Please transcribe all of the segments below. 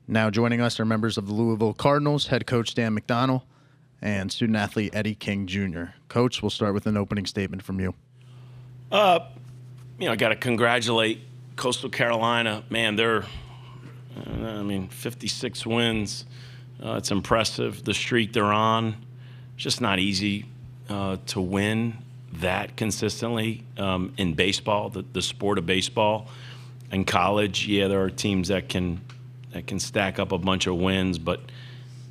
Now joining us are members of the Louisville Cardinals, head coach Dan McDonnell, and student-athlete Eddie King Jr. Coach, we'll start with an opening statement from you. I got to congratulate Coastal Carolina. Man, they're, 56 wins. It's impressive, the streak they're on. It's just not easy to win that consistently in baseball, the sport of baseball. In college, there are teams that can stack up a bunch of wins, but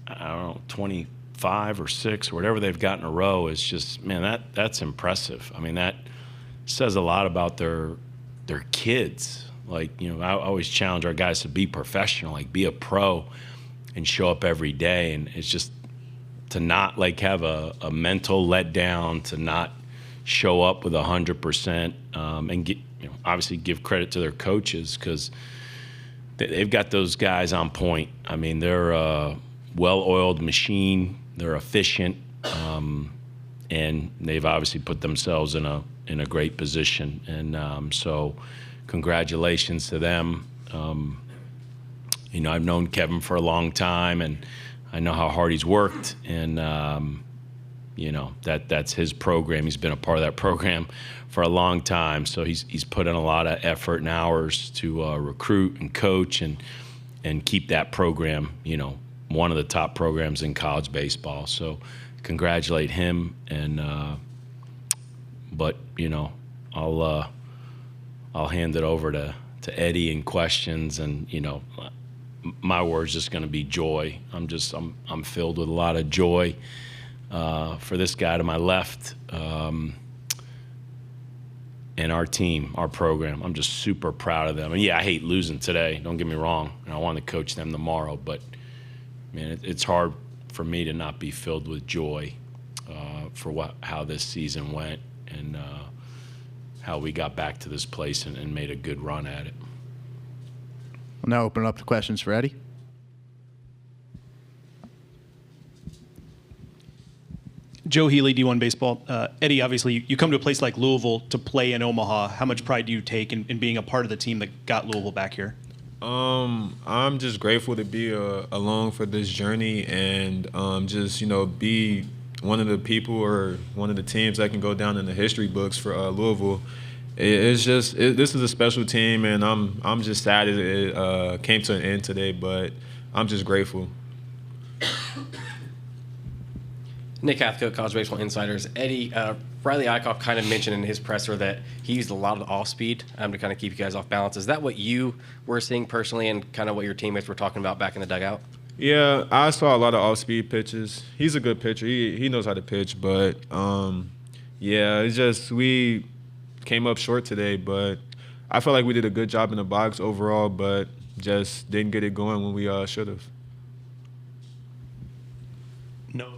I don't know, 25 or 6 or whatever they've got in a row is just, man, that's impressive. I mean, that says a lot about their kids. Like, I always challenge our guys to be professional, like be a pro and show up every day. And it's just to not like have a mental letdown, to not show up with 100%, and get, obviously give credit to their coaches because they've got those guys on point. I mean, they're a well-oiled machine. They're efficient, and they've obviously put themselves in a great position. And so congratulations to them. I've known Kevin for a long time, and I know how hard he's worked. And, that's his program. He's been a part of that program for a long time. So he's put in a lot of effort and hours to recruit and coach and keep that program, one of the top programs in college baseball. So congratulate him. And I'll hand it over to Eddie in questions. And my word's just going to be joy. I'm filled with a lot of joy for this guy to my left. And our team, our program, I'm just super proud of them. And I hate losing today, don't get me wrong, and I want to coach them tomorrow, but man, it's hard for me to not be filled with joy for how this season went and how we got back to this place and made a good run at it. We'll now open up to questions for Eddie. Joe Healy, D1 Baseball. Eddie, obviously, you come to a place like Louisville to play in Omaha. How much pride do you take in being a part of the team that got Louisville back here? I'm just grateful to be along for this journey and be one of the people or one of the teams that can go down in the history books for Louisville. This is a special team, and I'm just sad it came to an end today, but I'm just grateful. Nick Hathcote, College Baseball Insiders. Eddie, Riley Eichhoff kind of mentioned in his presser that he used a lot of the off-speed to kind of keep you guys off balance. Is that what you were seeing personally and kind of what your teammates were talking about back in the dugout? Yeah, I saw a lot of off-speed pitches. He's a good pitcher. He knows how to pitch, but, it's just we came up short today. But I felt like we did a good job in the box overall, but just didn't get it going when we should have. No.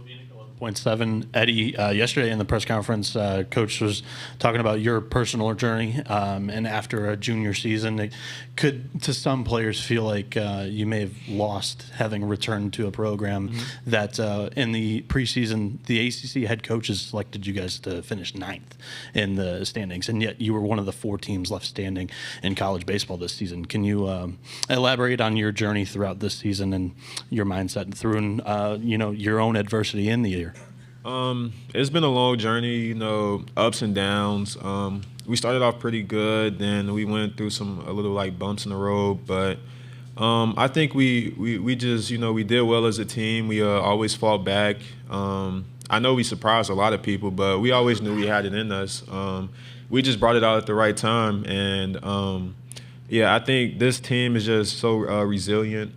0.7. Eddie, yesterday in the press conference, Coach was talking about your personal journey, and after a junior season, it could, to some players, feel like you may have lost having returned to a program that in the preseason, the ACC head coaches selected you guys to finish 9th in the standings, and yet you were one of the 4 teams left standing in college baseball this season. Can you elaborate on your journey throughout this season and your mindset through, your own adversity in the year? It's been a long journey, ups and downs. We started off pretty good, then we went through a little like bumps in the road, but I think we just, we did well as a team. We always fought back. I know we surprised a lot of people, but we always knew we had it in us. We just brought it out at the right time, and I think this team is just so resilient.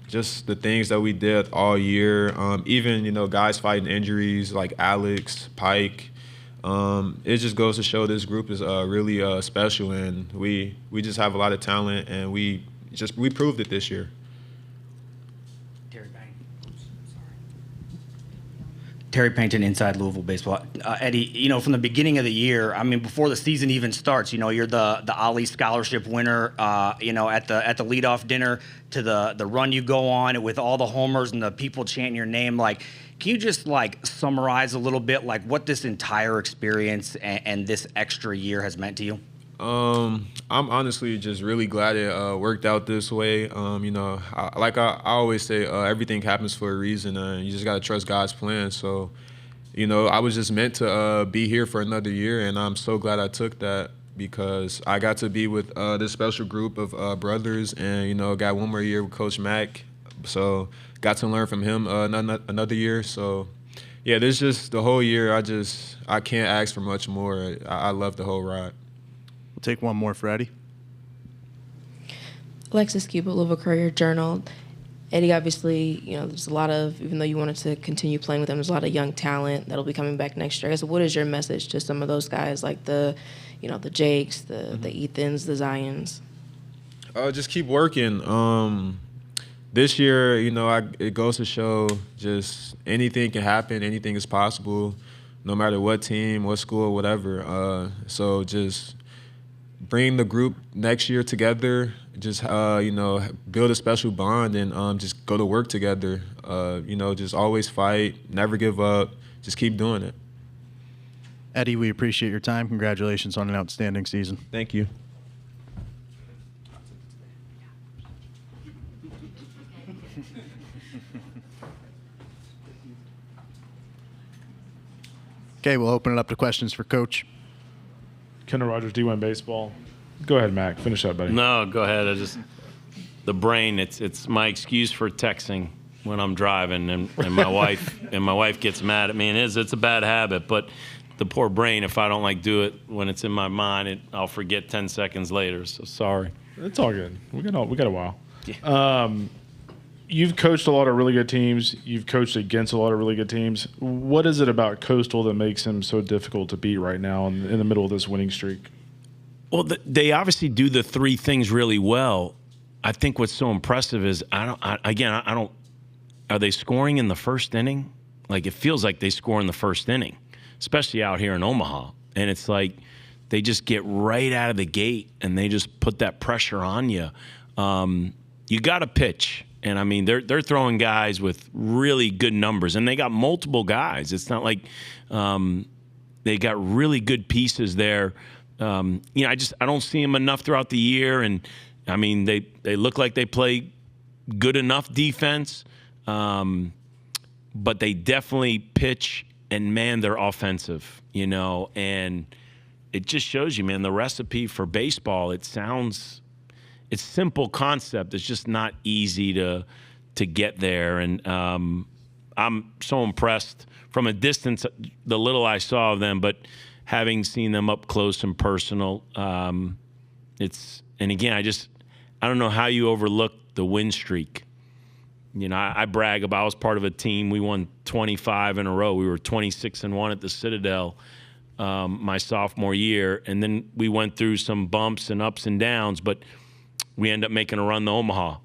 Just the things that we did all year, even, guys fighting injuries like Alex, Pike. It just goes to show this group is really special, and we just have a lot of talent, and we proved it this year. Terry Payton, Inside Louisville Baseball. Eddie, from the beginning of the year, before the season even starts, you're the Ali Scholarship winner, at the leadoff dinner, to the run you go on with all the homers and the people chanting your name. Like, can you just summarize a little bit what this entire experience and this extra year has meant to you? I'm honestly just really glad it worked out this way. I always say, everything happens for a reason, and you just gotta trust God's plan. So, I was just meant to be here for another year, and I'm so glad I took that because I got to be with this special group of brothers, and got one more year with Coach Mack. So, got to learn from him another year. So, yeah, this just the whole year. I can't ask for much more. I love the whole ride. We'll take one more for Eddie. Alexis Cuba, Louisville Courier-Journal. Eddie, obviously, there's a lot of, even though you wanted to continue playing with them, there's a lot of young talent that'll be coming back next year. I guess, what is your message to some of those guys like the Jakes, the Ethans, the Zions? Just keep working. This year, it goes to show just anything can happen, anything is possible, no matter what team, what school, whatever. So just bring the group next year together, just, build a special bond and just go to work together. Just always fight, never give up, just keep doing it. Eddie, we appreciate your time. Congratulations on an outstanding season. Thank you. Okay, we'll open it up to questions for Coach. Kendall Rogers, D1 Baseball. Go ahead, Mac. Finish up, buddy. No, go ahead. The brain. It's my excuse for texting when I'm driving, and my wife gets mad at me, and it's a bad habit. But the poor brain, if I don't do it when it's in my mind, I'll forget 10 seconds later. So sorry. It's all good. We got a while. Yeah. You've coached a lot of really good teams. You've coached against a lot of really good teams. What is it about Coastal that makes him so difficult to beat right now in the middle of this winning streak? Well, they obviously do the three things really well. I think what's so impressive is I don't. Are they scoring in the first inning? It feels like they score in the first inning, especially out here in Omaha. And it's like they just get right out of the gate and they just put that pressure on you. You got to pitch. And, I mean, they're throwing guys with really good numbers. And they got multiple guys. It's not like they got really good pieces there. I don't see them enough throughout the year. And, I mean, they look like they play good enough defense. But they definitely pitch and, man, they're offensive, And it just shows you, man, the recipe for baseball, it's simple concept. It's just not easy to get there. And I'm so impressed from a distance, the little I saw of them, but having seen them up close and personal, and again, I don't know how you overlook the win streak. I brag about I was part of a team. We won 25 in a row. We were 26-1 at the Citadel my sophomore year. And then we went through some bumps and ups and downs, but we end up making a run to Omaha.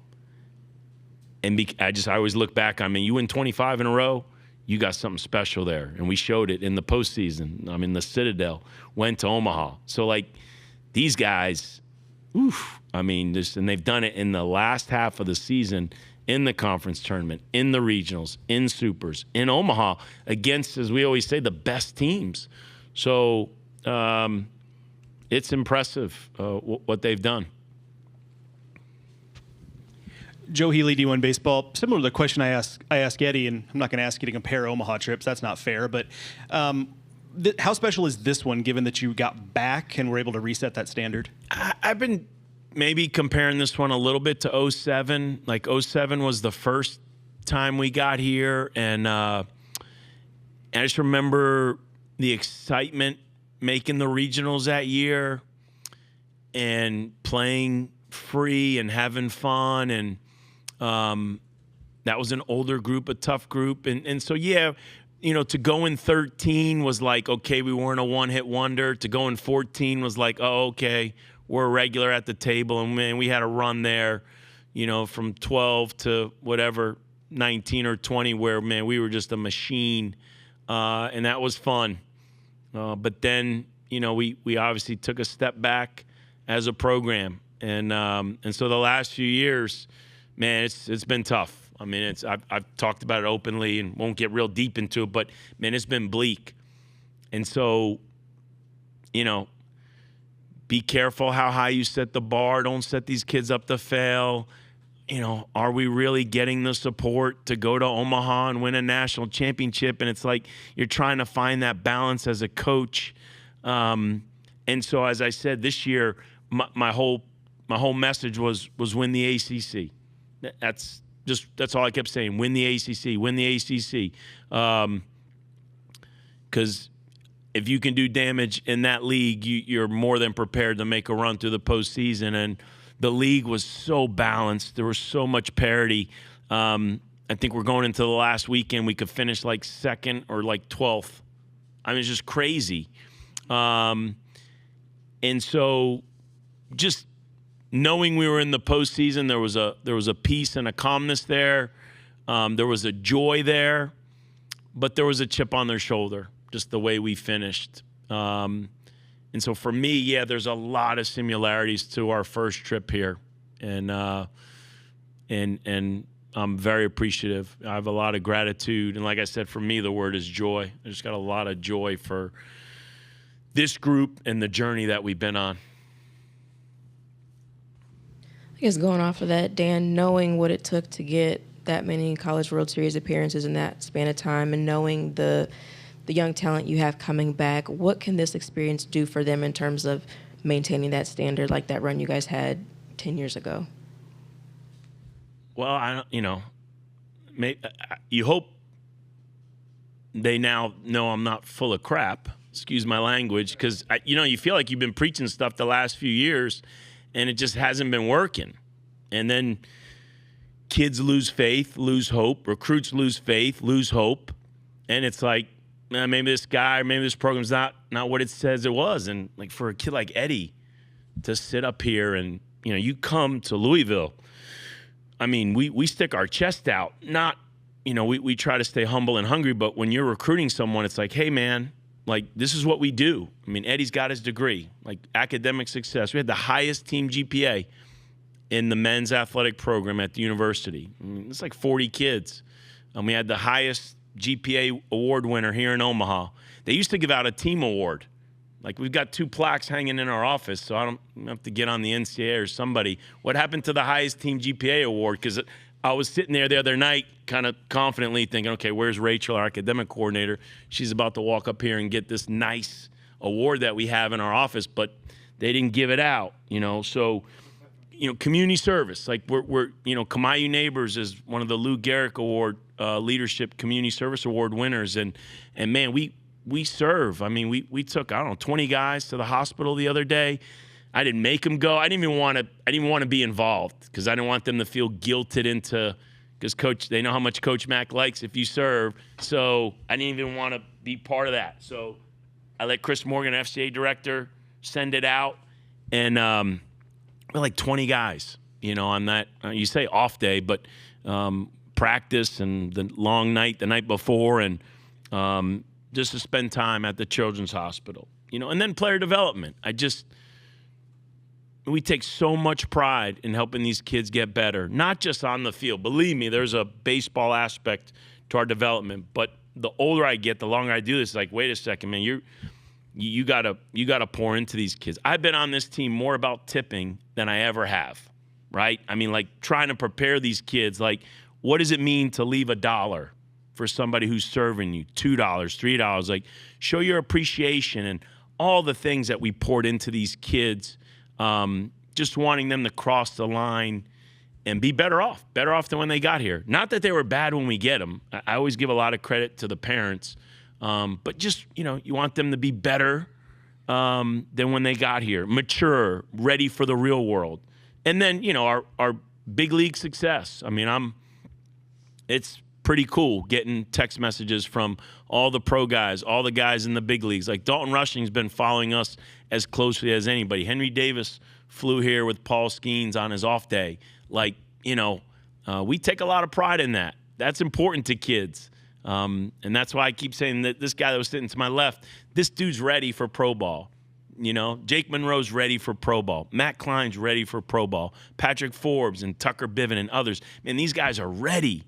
And I always look back, you win 25 in a row, you got something special there. And we showed it in the postseason. The Citadel went to Omaha. So, these guys, and they've done it in the last half of the season, in the conference tournament, in the regionals, in supers, in Omaha, against, as we always say, the best teams. So it's impressive what they've done. Joe Healy, D1 Baseball. Similar to the question I asked Eddie, and I'm not going to ask you to compare Omaha trips. That's not fair. But how special is this one, given that you got back and were able to reset that standard? I've been maybe comparing this one a little bit to 07. 07 was the first time we got here, and I just remember the excitement making the regionals that year and playing free and having fun, and that was an older group, a tough group. And so, yeah, to go in 13 was okay, we weren't a one-hit wonder. To go in 14 was oh, okay, we're a regular at the table. And, man, we had a run there, from 12 to whatever, 19 or 20 where, man, we were just a machine. And that was fun. But then, we obviously took a step back as a program. And so the last few years, man, it's been tough. I've talked about it openly and won't get real deep into it, but, man, it's been bleak. And so, be careful how high you set the bar. Don't set these kids up to fail. You know, are we really getting the support to go to Omaha and win a national championship? And it's like you're trying to find that balance as a coach. And so, as I said, this year, my whole message was win the ACC. That's all I kept saying. Win the ACC. Win the ACC. Because if you can do damage in that league, you're more than prepared to make a run through the postseason. And the league was so balanced. There was so much parity. I think we're going into the last weekend. We could finish like second or like 12th. I mean, it's just crazy. And so just knowing we were in the postseason, there was a peace and a calmness there. There was a joy there, but there was a chip on their shoulder, just the way we finished. And so for me, yeah, there's a lot of similarities to our first trip here, and I'm very appreciative. I have a lot of gratitude, and like I said, for me, the word is joy. I just got a lot of joy for this group and the journey that we've been on. I guess going off of that, Dan, knowing what it took to get that many College World Series appearances in that span of time, and knowing the young talent you have coming back, what can this experience do for them in terms of maintaining that standard like that run you guys had 10 years ago? Well, you hope they now know I'm not full of crap, excuse my language, because, you feel like you've been preaching stuff the last few years, and it just hasn't been working. And then kids lose faith, lose hope, recruits lose faith, lose hope, and it's like, maybe this guy, maybe this program's not what it says it was. And like for a kid like Eddie to sit up here and, you come to Louisville. I mean, we stick our chest out. Not, we try to stay humble and hungry, but when you're recruiting someone, it's like, hey, man, like this is what we do. I mean, Eddie's got his degree, like academic success. We had the highest team GPA in the men's athletic program at the university. I mean, it's like 40 kids. And we had the highest GPA award winner here in Omaha. They used to give out a team award. Like we've got 2 plaques hanging in our office, so I don't have to get on the NCAA or somebody. What happened to the highest team GPA award? Because I was sitting there the other night kind of confidently thinking, okay, where's Rachel, our academic coordinator? She's about to walk up here and get this nice award that we have in our office, but they didn't give it out, So, community service. Like we're Kamayu Neighbors is one of the Lou Gehrig Award Leadership Community Service Award winners, and man, we serve. I mean, we took 20 guys to the hospital the other day. I didn't make them go. I didn't even want to be involved because I didn't want them to feel guilted into, because Coach, they know how much Coach Mack likes if you serve. So I didn't even want to be part of that. So I let Chris Morgan, FCA director, send it out, and we're like 20 guys, on that. You say off day, but practice and the long night the night before, and just to spend time at the Children's Hospital, and then player development. We take so much pride in helping these kids get better, not just on the field. Believe me, there's a baseball aspect to our development, but the older I get, the longer I do this, it's like, wait a second, man, you gotta pour into these kids. I've been on this team more about tipping than I ever have, right? I mean, like trying to prepare these kids, like what does it mean to leave $1 for somebody who's serving you, $2, $3, like show your appreciation and all the things that we poured into these kids, just wanting them to cross the line and be better off than when they got here. Not that they were bad when we get them. I always give a lot of credit to the parents, but just, you want them to be better than when they got here, mature, ready for the real world. And then, our big league success. I mean, it's pretty cool getting text messages from all the pro guys, all the guys in the big leagues. Like Dalton Rushing's been following us as closely as anybody. Henry Davis flew here with Paul Skeens on his off day. Like, we take a lot of pride in that. That's important to kids. And that's why I keep saying that this guy that was sitting to my left, this dude's ready for pro ball. Jake Monroe's ready for pro ball. Matt Klein's ready for pro ball. Patrick Forbes and Tucker Biven and others. Man, these guys are ready.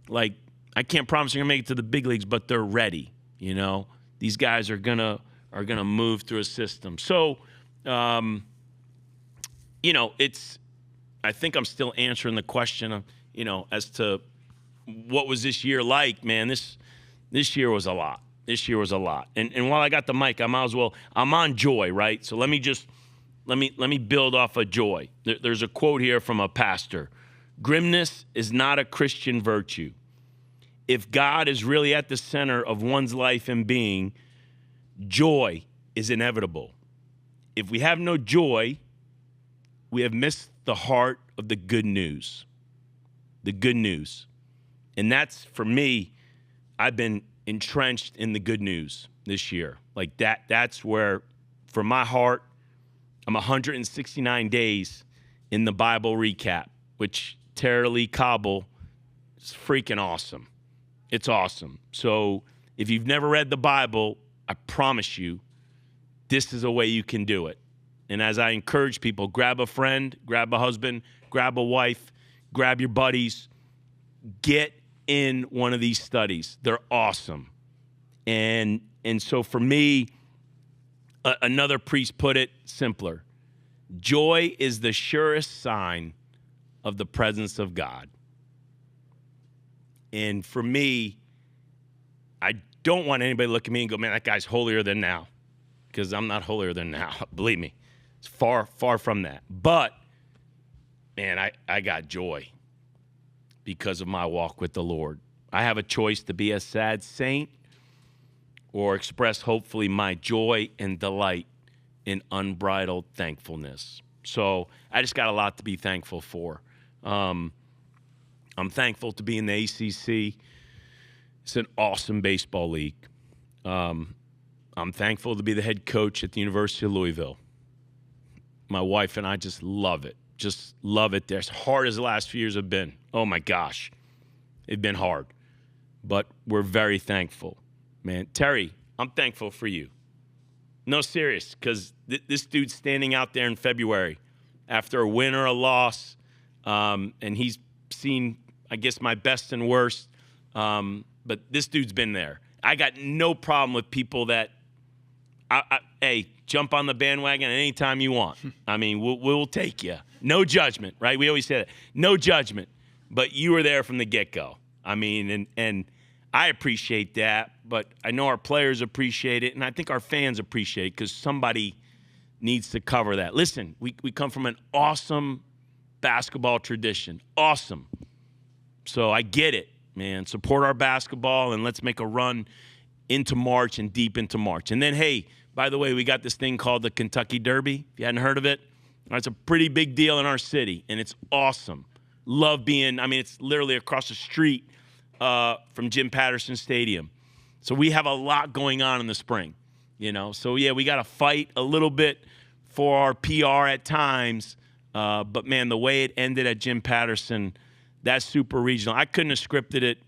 Like, I can't promise you're gonna make it to the big leagues, but they're ready. These guys are gonna move through a system. So, I think I'm still answering the question of, as to what was this year like, man. This year was a lot. This year was a lot. And while I got the mic, I'm on joy, right? So let me build off of joy. There's a quote here from a pastor. Grimness is not a Christian virtue. If God is really at the center of one's life and being, joy is inevitable. If we have no joy, we have missed the heart of the good news. The good news. And that's, for me, I've been entrenched in the good news this year. Like that's where, for my heart, I'm 169 days in the Bible recap, which Tara Lee Cobble is freaking awesome. It's awesome. So if you've never read the Bible, I promise you, this is a way you can do it. And as I encourage people, grab a friend, grab a husband, grab a wife, grab your buddies, get in one of these studies. They're awesome. And so for me, another priest put it simpler. Joy is the surest sign of the presence of God. And for me, I don't want anybody to look at me and go, man, that guy's holier than thou. Because I'm not holier than thou. Believe me. It's far, far from that. But, man, I got joy because of my walk with the Lord. I have a choice to be a sad saint or express, hopefully, my joy and delight in unbridled thankfulness. So I just got a lot to be thankful for. I'm thankful to be in the ACC. It's an awesome baseball league. I'm thankful to be the head coach at the University of Louisville. My wife and I just love it. Just love it there. As hard as the last few years have been. Oh, my gosh. It's been hard. But we're very thankful. Man, Terry, I'm thankful for you. No, serious, because this dude's standing out there in February after a win or a loss, and he's seen, I guess, my best and worst. But this dude's been there. I got no problem with people that, hey, jump on the bandwagon anytime you want. I mean, we'll take you. No judgment, right? We always say that. No judgment. But you were there from the get-go. I mean, and I appreciate that, but I know our players appreciate it, and I think our fans appreciate it because somebody needs to cover that. Listen, we come from an awesome basketball tradition. Awesome. So I get it, man. Support our basketball, and let's make a run into March and deep into March. And then, hey, by the way, we got this thing called the Kentucky Derby. If you hadn't heard of it, it's a pretty big deal in our city, and it's awesome. Love being, it's literally across the street from Jim Patterson Stadium. So we have a lot going on in the spring, So, yeah, we got to fight a little bit for our PR at times. But, man, the way it ended at Jim Patterson, that super regional, I couldn't have scripted it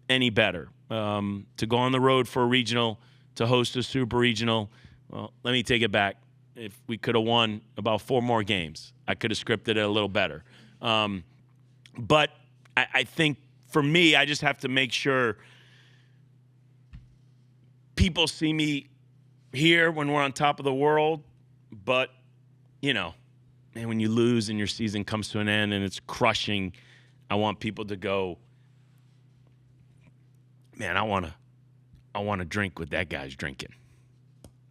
any better. To go on the road for a regional, to host a super regional, well, let me take it back. If we could have won about 4 more games, I could have scripted it a little better. But I think for me, I just have to make sure people see me here when we're on top of the world. But, man, when you lose and your season comes to an end and it's crushing, I want people to go, man, I want to drink what that guy's drinking.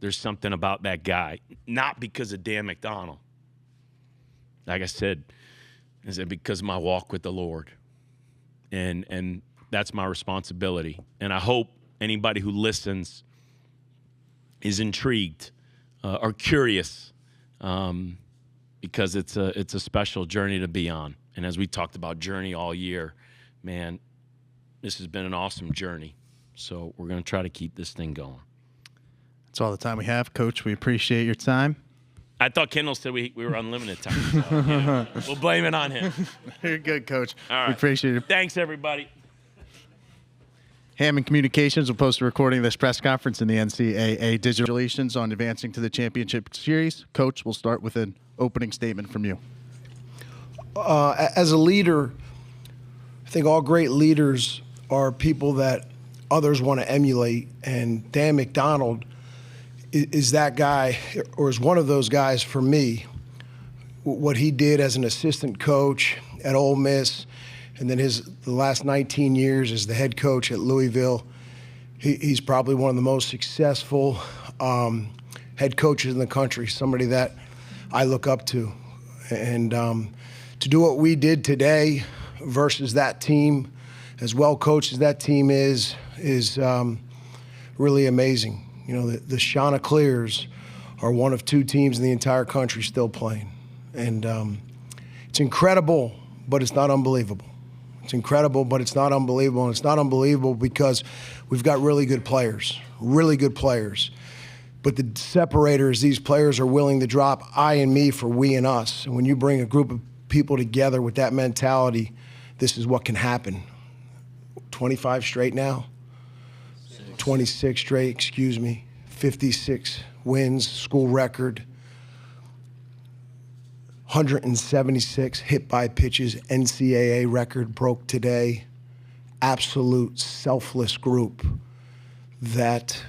There's something about that guy, not because of Dan McDonnell. Like I said, is it because of my walk with the Lord? And that's my responsibility. And I hope anybody who listens is intrigued or curious because it's a special journey to be on. And as we talked about journey all year, man, this has been an awesome journey. So we're going to try to keep this thing going. That's all the time we have, Coach. We appreciate your time. I thought Kendall said we were unlimited time. So, we'll blame it on him. You're good, Coach. All right. We appreciate it. Thanks, everybody. Hammond Communications will post a recording of this press conference in the NCAA Digital Relations on advancing to the championship series. Coach, we'll start with an opening statement from you. As a leader, I think all great leaders are people that others want to emulate. And Dan McDonald, is that guy, or is one of those guys for me. What he did as an assistant coach at Ole Miss, and then the last 19 years as the head coach at Louisville, he's probably one of the most successful head coaches in the country, somebody that I look up to. And to do what we did today versus that team, as well coached as that team is really amazing. You know, the Chanticleers are one of 2 teams in the entire country still playing. And it's incredible, but it's not unbelievable. It's incredible, but it's not unbelievable. And it's not unbelievable because we've got really good players. But the separator is these players are willing to drop I and me for we and us. And when you bring a group of people together with that mentality, this is what can happen. 25 straight now? 26 straight, excuse me. 56 wins, school record. 176 hit by pitches, NCAA record broke today. Absolute selfless group that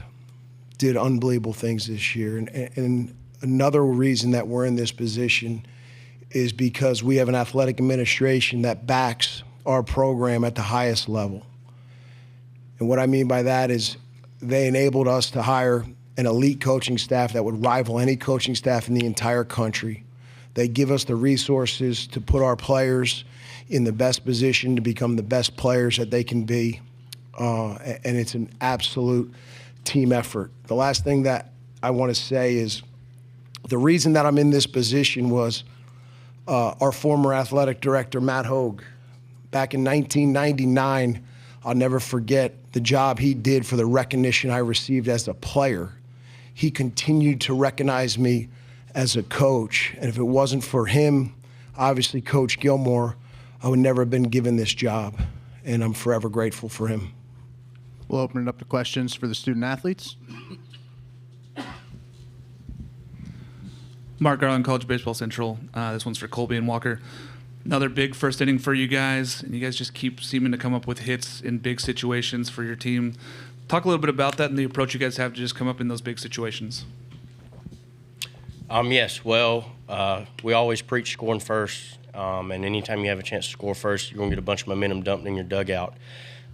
did unbelievable things this year. And another reason that we're in this position is because we have an athletic administration that backs our program at the highest level. And what I mean by that is they enabled us to hire an elite coaching staff that would rival any coaching staff in the entire country. They give us the resources to put our players in the best position to become the best players that they can be. And it's an absolute team effort. The last thing that I want to say is the reason that I'm in this position was our former athletic director, Matt Hogue. Back in 1999, I'll never forget the job he did for the recognition I received as a player. He continued to recognize me as a coach. And if it wasn't for him, obviously Coach Gilmore, I would never have been given this job. And I'm forever grateful for him. We'll open it up to questions for the student athletes. Mark Garland, College Baseball Central. This one's for Colby and Walker. Another big first inning for you guys, and you guys just keep seeming to come up with hits in big situations for your team. Talk a little bit about that and the approach you guys have to just come up in those big situations. Yes, well, we always preach scoring first, and anytime you have a chance to score first, you're going to get a bunch of momentum dumped in your dugout.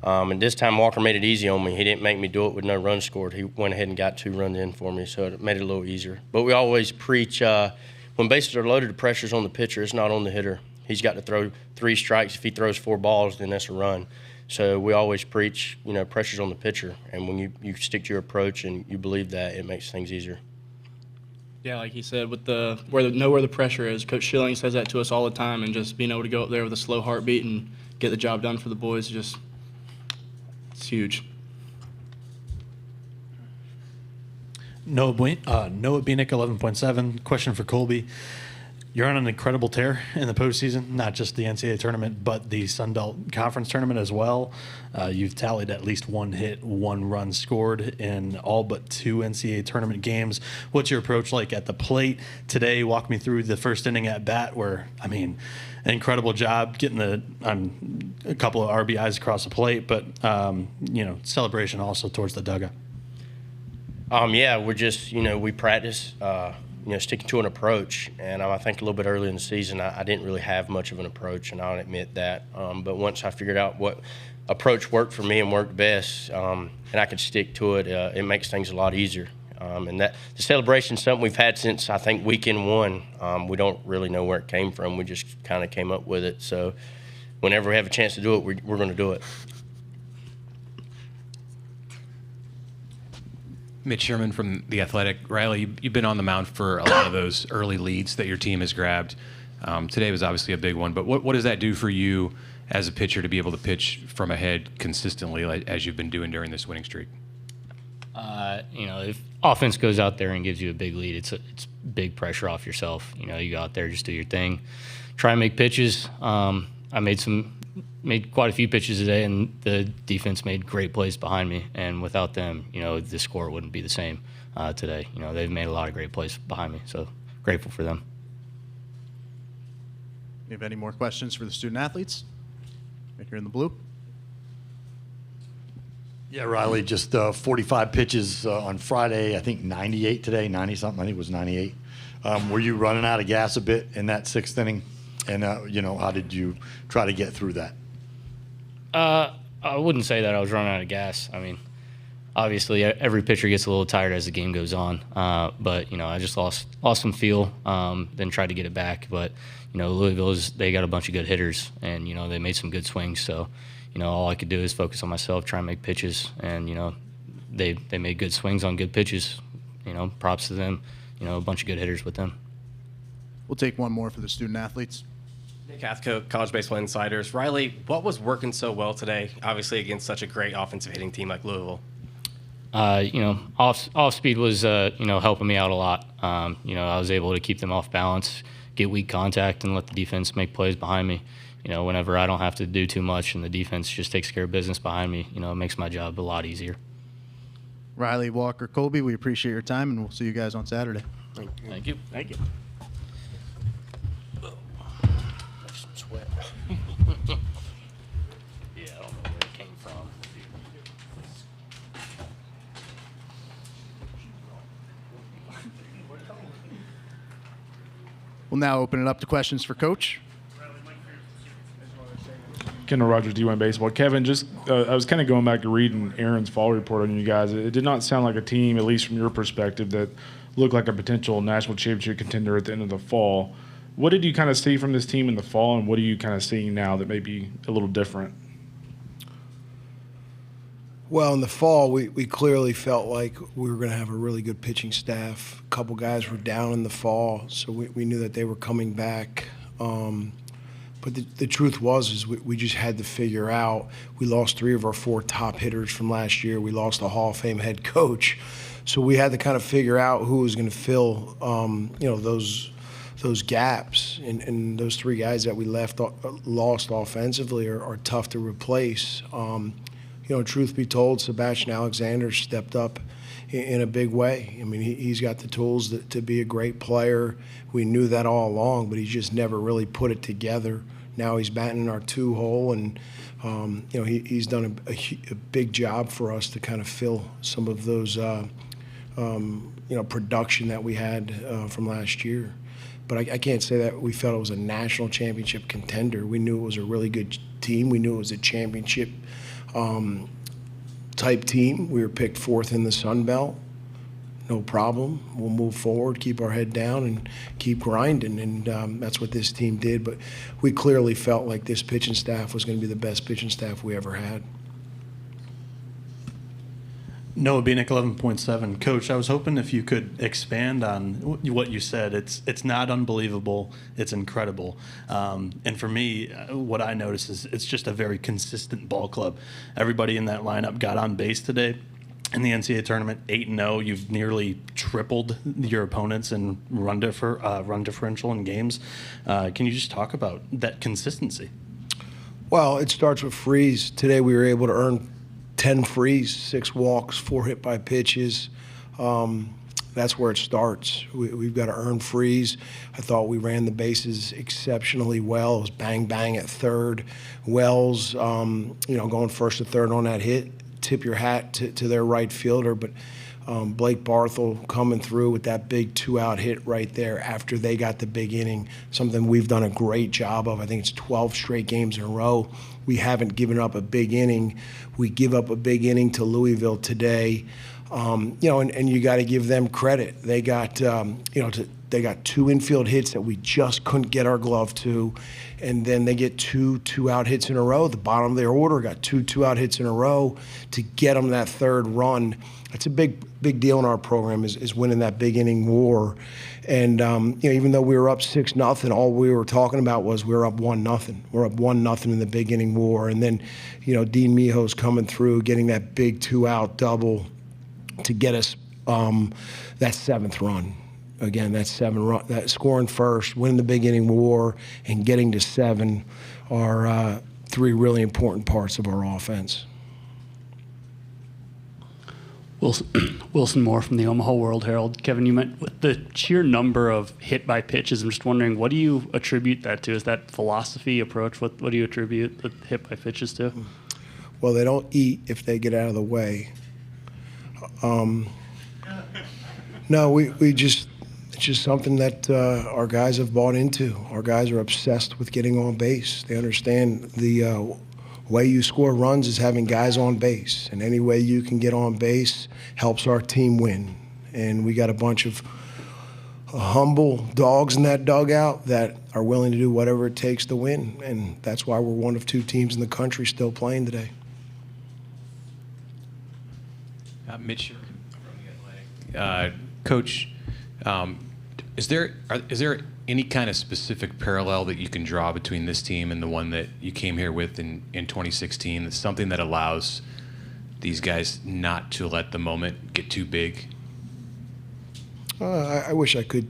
And this time Walker made it easy on me. He didn't make me do it with no runs scored. He went ahead and got 2 runs in for me, so it made it a little easier. But we always preach when bases are loaded, the pressure's on the pitcher. It's not on the hitter. He's got to throw 3 strikes. If he throws 4 balls, then that's a run. So we always preach, pressure's on the pitcher. And when you stick to your approach and you believe that, it makes things easier. Yeah, like he said, with know where the pressure is. Coach Schilling says that to us all the time, and just being able to go up there with a slow heartbeat and get the job done for the boys, it's huge. Noah Bieniek, 11.7. Question for Colby. You're on an incredible tear in the postseason, not just the NCAA tournament, but the Sun Belt Conference tournament as well. You've tallied at least 1 hit, 1 run scored in all but 2 NCAA tournament games. What's your approach like at the plate today? Walk me through the first inning at bat where, an incredible job getting a couple of RBIs across the plate, but, celebration also towards the dugout. We're just, we practice, sticking to an approach. And I think a little bit early in the season, I didn't really have much of an approach, and I'll admit that. But once I figured out what approach worked for me and worked best, and I could stick to it, it makes things a lot easier. And that the celebration is something we've had since, I think, weekend 1. We don't really know where it came from. We just kind of came up with it. So whenever we have a chance to do it, we're going to do it. Mitch Sherman from The Athletic. Riley, you've been on the mound for a lot of those early leads that your team has grabbed. Today was obviously a big one, but what does that do for you as a pitcher to be able to pitch from ahead consistently as you've been doing during this winning streak? If offense goes out there and gives you a big lead, it's big pressure off yourself. You go out there, just do your thing, try and make pitches. I made quite a few pitches today, and the defense made great plays behind me. And without them, the score wouldn't be the same today. They've made a lot of great plays behind me, so grateful for them. Do you have any more questions for the student athletes? Right here in the blue. Yeah, Riley, just 45 pitches on Friday. I think 98 today, 90 something. I think it was 98. Were you running out of gas a bit in that sixth inning? And how did you try to get through that? I wouldn't say that I was running out of gas. I mean, obviously every pitcher gets a little tired as the game goes on. But I just lost some feel. Then tried to get it back. But they got a bunch of good hitters, and they made some good swings. So all I could do is focus on myself, try and make pitches, and they made good swings on good pitches. Props to them. A bunch of good hitters with them. We'll take one more for the student athletes. Nick Hathcote, College Baseball Insiders. Riley, what was working so well today, obviously against such a great offensive hitting team like Louisville? Off speed was helping me out a lot. I was able to keep them off balance, get weak contact, and let the defense make plays behind me. Whenever I don't have to do too much and the defense just takes care of business behind me, it makes my job a lot easier. Riley, Walker, Colby, we appreciate your time, and we'll see you guys on Saturday. Thank you. Thank you. Some sweat. Yeah, I don't know where it came from. We'll now open it up to questions for Coach. Kendall Rogers, D1 Baseball. Kevin, I was kind of going back to reading Aaron's fall report on you guys. It did not sound like a team, at least from your perspective, that looked like a potential national championship contender at the end of the fall. What did you kind of see from this team in the fall, and what are you kind of seeing now that may be a little different? Well, in the fall, we clearly felt like we were going to have a really good pitching staff. A couple guys were down in the fall, so we knew that they were coming back. But the truth was we just had to figure out. We lost 3 of our 4 top hitters from last year. We lost a Hall of Fame head coach. So we had to kind of figure out who was going to fill, those gaps. And those 3 guys that we lost offensively are tough to replace. Truth be told, Sebastian Alexander stepped up in a big way. I mean, he's got the tools to be a great player. We knew that all along, but he just never really put it together. Now he's batting in our 2 hole, and he's done a big job for us to kind of fill some of those production that we had from last year. But I can't say that we felt it was a national championship contender. We knew it was a really good team. We knew it was a championship type team. We were picked 4th in the Sun Belt. No problem. We'll move forward, keep our head down, and keep grinding. And that's what this team did. But we clearly felt like this pitching staff was going to be the best pitching staff we ever had. Noah Bieniek, 11.7. Coach, I was hoping if you could expand on what you said. It's not unbelievable. It's incredible. And for me, what I noticed is it's just a very consistent ball club. Everybody in that lineup got on base today. In the NCAA tournament, 8-0, you've nearly tripled your opponents in run differential in games. Can you just talk about that consistency? Well, it starts with frees. Today we were able to earn 10 frees, 6 walks, 4 hit by pitches. That's where it starts. We've got to earn frees. I thought we ran the bases exceptionally well. It was bang, bang at third. Wells, going first to third on that hit. Tip your hat to their right fielder, but Blake Barthel coming through with that big 2-out hit right there after they got the big inning, something we've done a great job of. I think it's 12 straight games in a row. We haven't given up a big inning. We give up a big inning to Louisville today, and you got to give them credit. They got, they got 2 infield hits that we just couldn't get our glove to, and then they get 2-out hits in a row. The bottom of their order got 2-out hits in a row to get them that 3rd run. That's a big deal in our program is winning that big inning war. And even though we were up 6-0, all we were talking about was we were up 1-0. We're up 1-0 in the big inning war. And then Dean Mijo's coming through, getting that big 2-out double to get us that 7th run. Again, that 7 run, that scoring first, winning the big inning war, and getting to 7 are 3 really important parts of our offense. Wilson Moore from the Omaha World Herald. Kevin, you meant with the sheer number of hit by pitches, I'm just wondering, what do you attribute that to? Is that philosophy, approach? What do you attribute the hit by pitches to? Well, they don't eat if they get out of the way. No, we just, it's just something that our guys have bought into. Our guys are obsessed with getting on base. They understand the way you score runs is having guys on base, and any way you can get on base helps our team win. And we got a bunch of humble dogs in that dugout that are willing to do whatever it takes to win, and that's why we're one of 2 teams in the country still playing today. Mitch, Coach, is there any kind of specific parallel that you can draw between this team and the one that you came here with in 2016? That's something that allows these guys not to let the moment get too big? I wish I could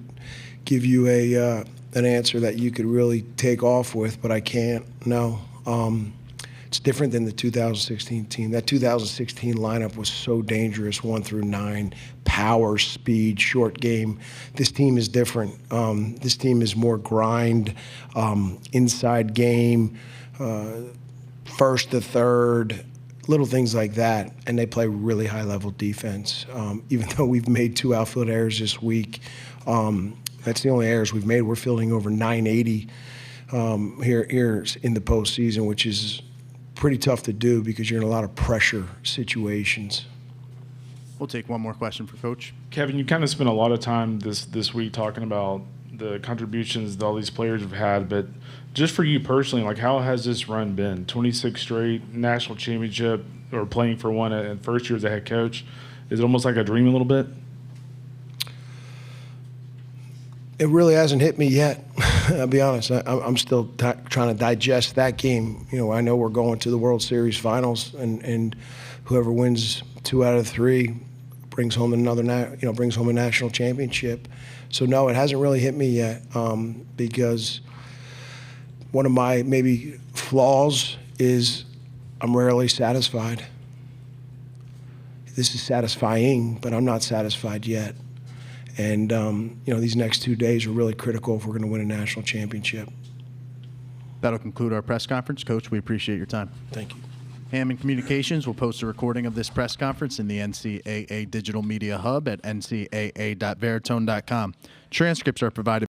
give you an answer that you could really take off with, but I can't. No. It's different than the 2016 team. That 2016 lineup was so dangerous, 1 through 9, power, speed, short game. This team is different. This team is more grind, inside game, first to third, little things like that, and they play really high-level defense. Even though we've made 2 outfield errors this week, that's the only errors we've made. We're fielding over 980 here in the postseason, which is pretty tough to do because you're in a lot of pressure situations. We'll take one more question for Coach. Kevin, you kind of spent a lot of time this week talking about the contributions that all these players have had, but just for you personally, like, how has this run been? 26 straight national championship, or playing for one at first year as a head coach. Is it almost like a dream a little bit? It really hasn't hit me yet. I'll be honest. I'm still trying to digest that game. You know, I know we're going to the World Series finals, and whoever wins 2 out of 3 brings home brings home a national championship. So no, it hasn't really hit me yet, because one of my maybe flaws is I'm rarely satisfied. This is satisfying, but I'm not satisfied yet. And, these next 2 days are really critical if we're going to win a national championship. That'll conclude our press conference. Coach, we appreciate your time. Thank you. Hammond Communications will post a recording of this press conference in the NCAA Digital Media Hub at ncaa.veritone.com. Transcripts are provided.